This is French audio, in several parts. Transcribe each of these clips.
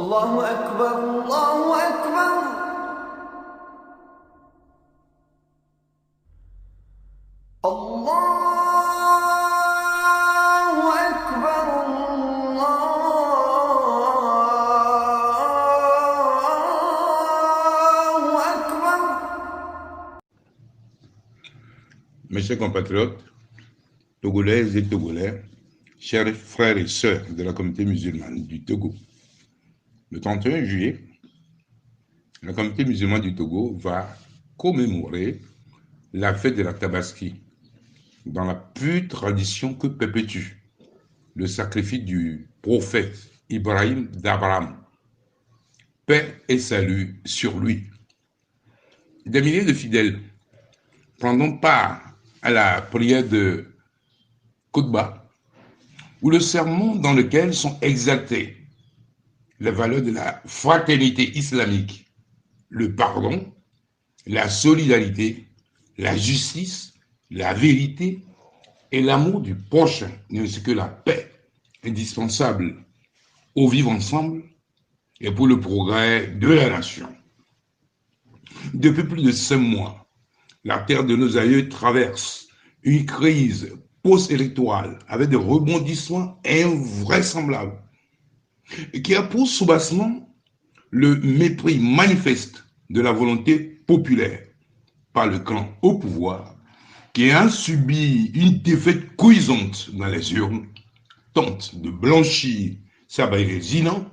الله أكبر الله أكبر الله أكبر الله أكبر. Mes chers compatriotes, togolaises et togolais, chers frères et sœurs de la communauté musulmane du Togo, le 31 juillet, la communauté musulmane du Togo va commémorer la fête de la Tabaski dans la pure tradition que perpétue le sacrifice du prophète Ibrahim d'Abraham. Paix et salut sur lui. Des milliers de fidèles prendront part à la prière de Koutba, ou le sermon dans lequel sont exaltées les valeurs de la fraternité islamique, le pardon, la solidarité, la justice, la vérité et l'amour du prochain, ainsi que la paix indispensable au vivre ensemble et pour le progrès de la nation. Depuis plus de 5 mois, la terre de nos aïeux traverse une crise post-électorale avec des rebondissements invraisemblables et qui a pour soubassement le mépris manifeste de la volonté populaire par le clan au pouvoir qui a subi une défaite cuisante dans les urnes, tente de blanchir sa résinant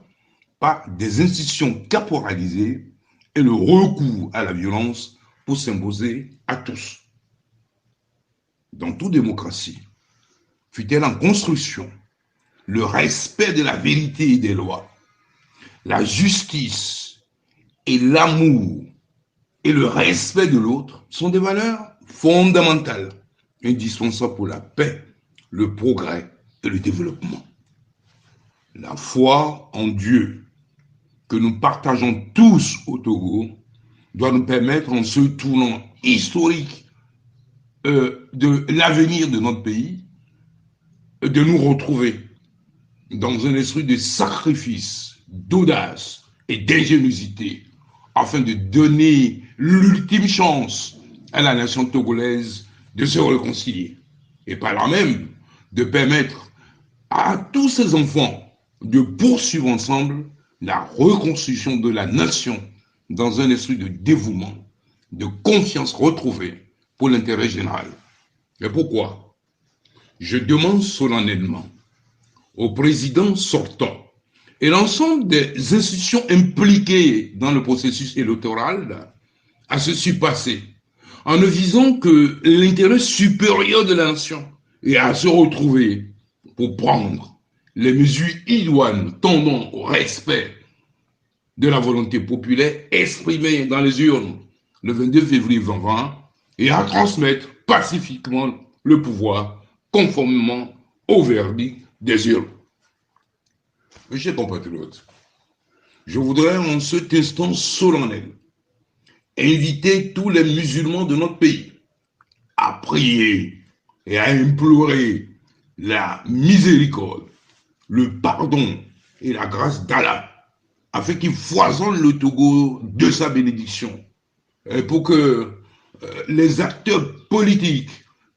par des institutions caporalisées et le recours à la violence pour s'imposer à tous. Dans toute démocratie, fut-elle en construction, le respect de la vérité et des lois, la justice et l'amour et le respect de l'autre sont des valeurs fondamentales, indispensables pour la paix, le progrès et le développement. La foi en Dieu que nous partageons tous au Togo doit nous permettre, en ce tournant historique de l'avenir de notre pays, de nous retrouver dans un esprit de sacrifice, d'audace et d'ingéniosité, afin de donner l'ultime chance à la nation togolaise de se réconcilier, et par là même de permettre à tous ces enfants de poursuivre ensemble la reconstruction de la nation dans un esprit de dévouement, de confiance retrouvée pour l'intérêt général. Et pourquoi? Je demande solennellement au président sortant et l'ensemble des institutions impliquées dans le processus électoral à se surpasser en ne visant que l'intérêt supérieur de la nation et à se retrouver pour prendre les mesures idoines tendant au respect de la volonté populaire exprimée dans les urnes le 22 février 2020 et à transmettre pacifiquement le pouvoir conformément au verdict des urnes. Mes chers compatriotes, je voudrais en cet instant solennel inviter tous les musulmans de notre pays à prier et à implorer la miséricorde, le pardon et la grâce d'Allah, afin qu'il foisonne le Togo de sa bénédiction, et pour que les acteurs politiques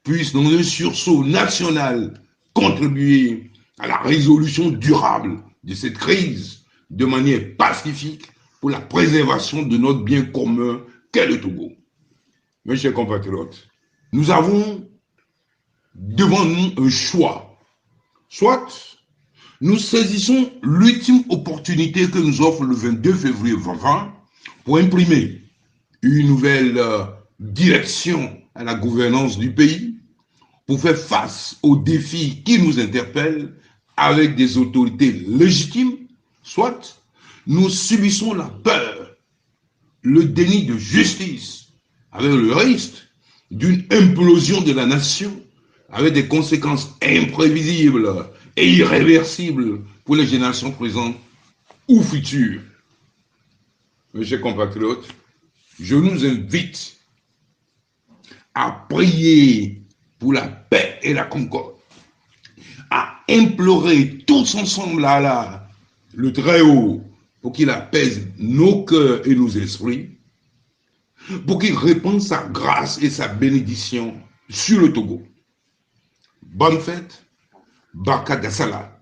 puissent, dans un sursaut national, contribuer à la résolution durable de cette crise de manière pacifique pour la préservation de notre bien commun qu'est le Togo. Mes chers compatriotes, nous avons devant nous un choix. Soit nous saisissons l'ultime opportunité que nous offre le 22 février 2020 pour imprimer une nouvelle direction à la gouvernance du pays, pour faire face aux défis qui nous interpellent avec des autorités légitimes, soit nous subissons la peur, le déni de justice, avec le risque d'une implosion de la nation, avec des conséquences imprévisibles et irréversibles pour les générations présentes ou futures. Mes chers compatriotes, je nous invite à prier pour la paix et la concorde, à implorer tous ensemble à Allah, le Très-Haut, pour qu'il apaise nos cœurs et nos esprits, pour qu'il répande sa grâce et sa bénédiction sur le Togo. Bonne fête, Barka Gassala.